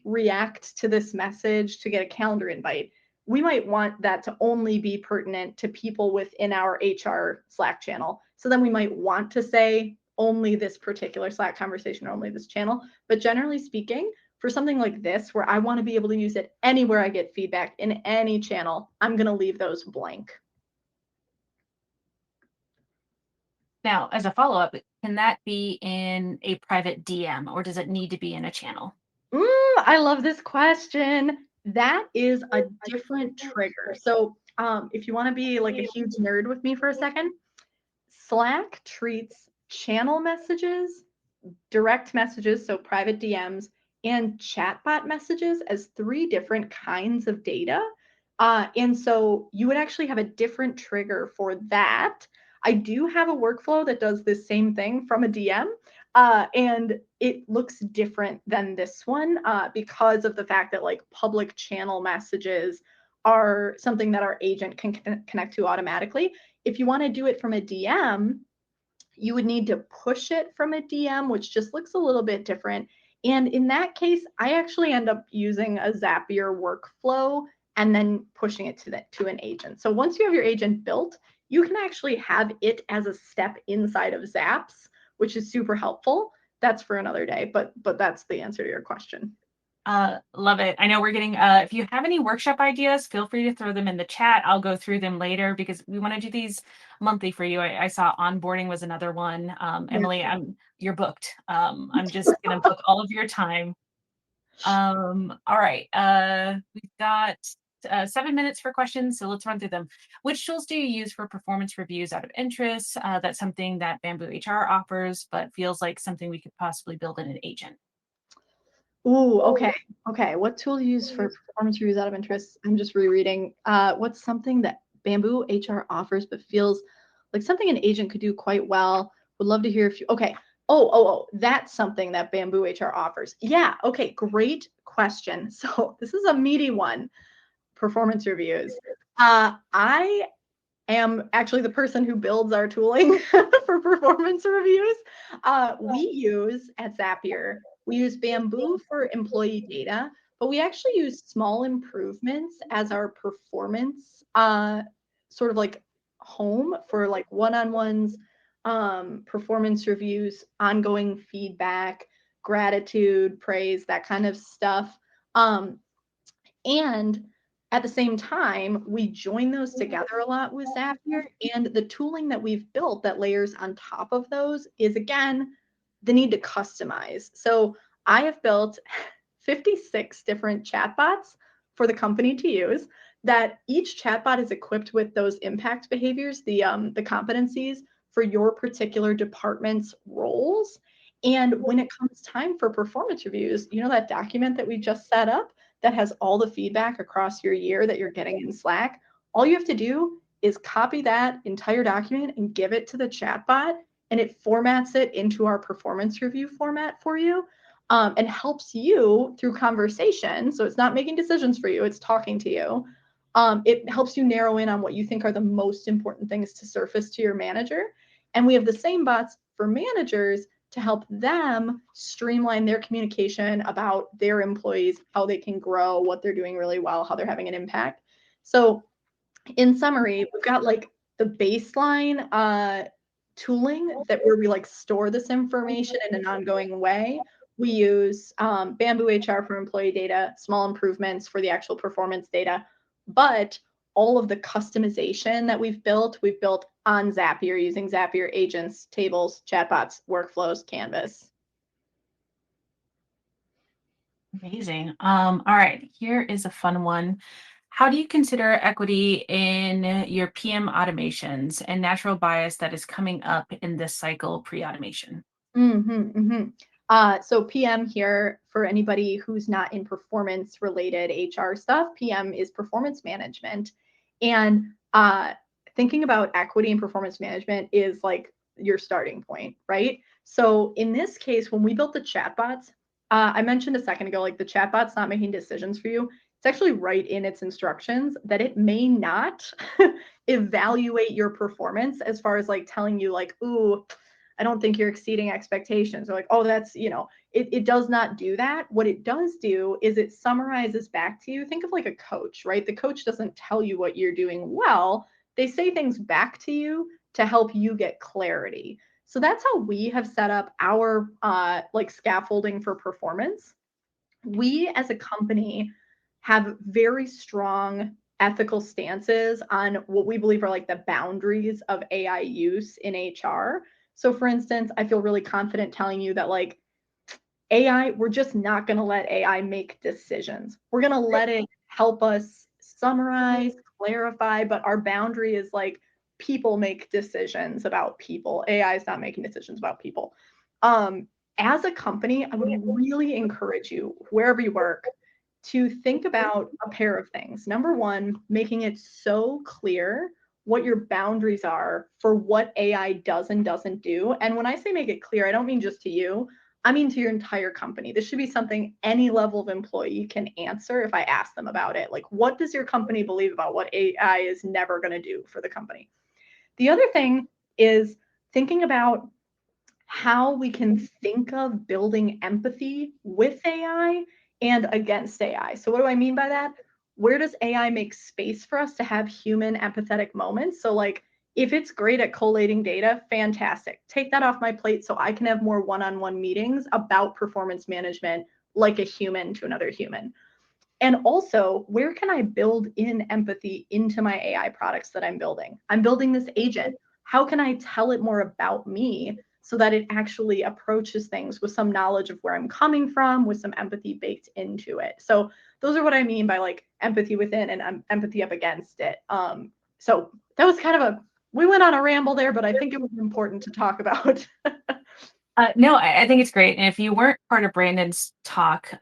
react to this message to get a calendar invite. We might want that to only be pertinent to people within our HR Slack channel. So then we might want to say only this particular Slack conversation, or only this channel. But generally speaking, for something like this, where I want to be able to use it anywhere I get feedback in any channel, I'm going to leave those blank. Now, as a follow-up, can that be in a private DM, or does it need to be in a channel? I love this question. That is a different trigger. So if you want to be like a huge nerd with me for a second, Slack treats channel messages, direct messages, so private DMs, and chatbot messages as three different kinds of data. And so you would actually have a different trigger for that. I do have a workflow that does the same thing from a DM, and it looks different than this one because of the fact that like public channel messages are something that our agent can connect to automatically. If you want to do it from a DM, you would need to push it from a DM, which just looks a little bit different. And in that case, I actually end up using a Zapier workflow and then pushing it to an agent. So once you have your agent built, you can actually have it as a step inside of Zaps, which is super helpful. That's for another day, but that's the answer to your question. Love it. I know we're getting, if you have any workshop ideas, feel free to throw them in the chat. I'll go through them later because we want to do these monthly for you. I saw onboarding was another one. Emily, you're booked. I'm just going to book all of your time. All right. We've got 7 minutes for questions, so let's run through them. Which tools do you use for performance reviews out of interest? That's something that Bamboo HR offers, but feels like something we could possibly build in an agent. Ooh, okay. Okay. What tool do you use for performance reviews out of interest? I'm just rereading. What's something that Bamboo HR offers but feels like something an agent could do quite well? Would love to hear if you, okay. Oh, that's something that Bamboo HR offers. Yeah. Okay. Great question. So this is a meaty one. Performance reviews. I am actually the person who builds our tooling for performance reviews. We use at Zapier, we use Bamboo for employee data, but we actually use small improvements as our performance sort of like home for like one-on-ones, performance reviews, ongoing feedback, gratitude, praise, that kind of stuff. And at the same time, we join those together a lot with Zapier. And the tooling that we've built that layers on top of those is, again, the need to customize. So I have built 56 different chatbots for the company to use, that each chatbot is equipped with those impact behaviors, the competencies for your particular department's roles. And when it comes time for performance reviews, you know that document that we just set up that has all the feedback across your year that you're getting in Slack? All you have to do is copy that entire document and give it to the chatbot, and it formats it into our performance review format for you, and helps you through conversation. So it's not making decisions for you, it's talking to you. It helps you narrow in on what you think are the most important things to surface to your manager. And we have the same bots for managers to help them streamline their communication about their employees, how they can grow, what they're doing really well, how they're having an impact. So in summary, we've got like the baseline tooling that where we like store this information in an ongoing way. We use Bamboo HR for employee data, small improvements for the actual performance data, but all of the customization that we've built on Zapier using Zapier agents, tables, chatbots, workflows, Canvas. Amazing. All right, here is a fun one. How do you consider equity in your PM automations and natural bias that is coming up in this cycle pre-automation? So PM here, for anybody who's not in performance related HR stuff, PM is performance management. And thinking about equity and performance management is like your starting point, right? So in this case, when we built the chatbots, I mentioned a second ago, like the chatbot's not making decisions for you. It's actually right in its instructions that it may not evaluate your performance as far as like telling you like, ooh, I don't think you're exceeding expectations. Or like, oh, that's, it does not do that. What it does do is it summarizes back to you. Think of like a coach, right? The coach doesn't tell you what you're doing well. They say things back to you to help you get clarity. So that's how we have set up our like scaffolding for performance. We as a company have very strong ethical stances on what we believe are like the boundaries of AI use in HR. So for instance, I feel really confident telling you that like AI, we're just not going to let AI make decisions. We're going to let it help us summarize, clarify, but our boundary is like people make decisions about people. AI is not making decisions about people. As a company, I would really encourage you, wherever you work, to think about a pair of things. Number one, making it so clear what your boundaries are for what AI does and doesn't do. And when I say make it clear, I don't mean just to you, I mean to your entire company. This should be something any level of employee can answer if I ask them about it. Like, what does your company believe about what AI is never going to do for the company? The other thing is thinking about how we can think of building empathy with AI and against AI. So, what do I mean by that? Where does AI make space for us to have human empathetic moments? So, like, if it's great at collating data, fantastic. Take that off my plate so I can have more one on one meetings about performance management like a human to another human. And also, where can I build in empathy into my AI products that I'm building? I'm building this agent. How can I tell it more about me so that it actually approaches things with some knowledge of where I'm coming from, with some empathy baked into it? So those are what I mean by like empathy within and empathy up against it. So that was kind of we went on a ramble there, but I think it was important to talk about. No, I think it's great. And if you weren't part of Brandon's talk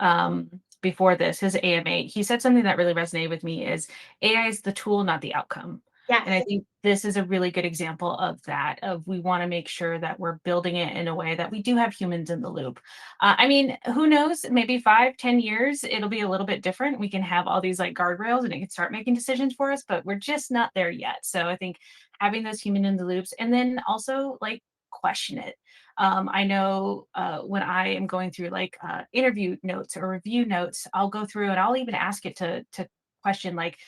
before this, his AMA, he said something that really resonated with me is AI is the tool, not the outcome. And I Yes. think this is a really good example of that, of we want to make sure that we're building it in a way that we do have humans in the loop. I mean, who knows, maybe 5, 10 years, it'll be a little bit different. We can have all these like guardrails and it can start making decisions for us, but we're just not there yet. So I think having those human in the loops and then also like question it. I know when I am going through like interview notes or review notes, I'll go through and I'll even ask it to question like,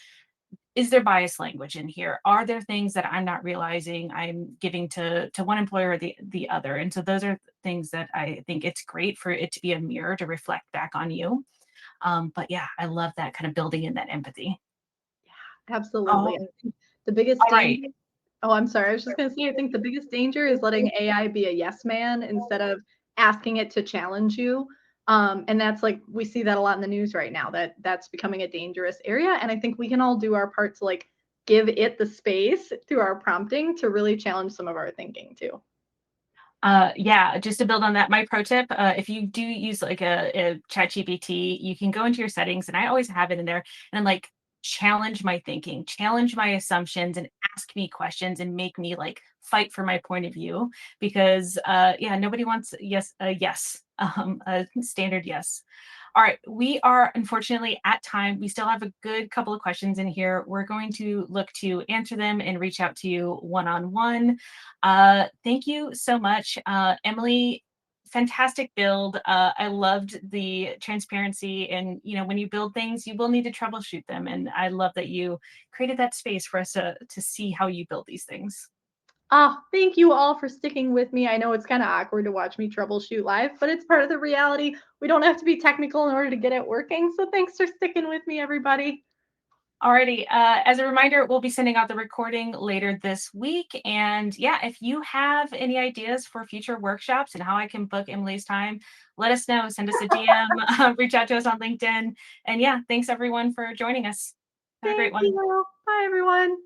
is there bias language in here? Are there things that I'm not realizing I'm giving to one employer or the other? And so those are things that I think it's great for it to be a mirror to reflect back on you. But yeah, I love that kind of building in that empathy. Absolutely. Oh, I think the biggest all right. danger. Oh, I'm sorry. I was just going to say, I think the biggest danger is letting AI be a yes man instead of asking it to challenge you. And that's like, we see that a lot in the news right now, that's becoming a dangerous area. And I think we can all do our part to like give it the space through our prompting to really challenge some of our thinking too. Yeah, just to build on that, my pro tip, if you do use like a chat GPT, you can go into your settings and I always have it in there and like challenge my thinking, challenge my assumptions and ask me questions and make me like fight for my point of view because yeah, nobody wants yes, a standard yes. All right, we are unfortunately at time. We still have a good couple of questions in here. We're going to look to answer them and reach out to you one on one. Thank you so much, Emily. Fantastic build. I loved the transparency, and when you build things, you will need to troubleshoot them. And I love that you created that space for us to see how you build these things. Thank you all for sticking with me. I know it's kind of awkward to watch me troubleshoot live, but it's part of the reality. We don't have to be technical in order to get it working. So thanks for sticking with me, everybody. Alrighty. As a reminder, we'll be sending out the recording later this week. And yeah, if you have any ideas for future workshops and how I can book Emily's time, let us know. Send us a DM, reach out to us on LinkedIn. And yeah, thanks everyone for joining us. Have a great Thank one. you. Bye, everyone.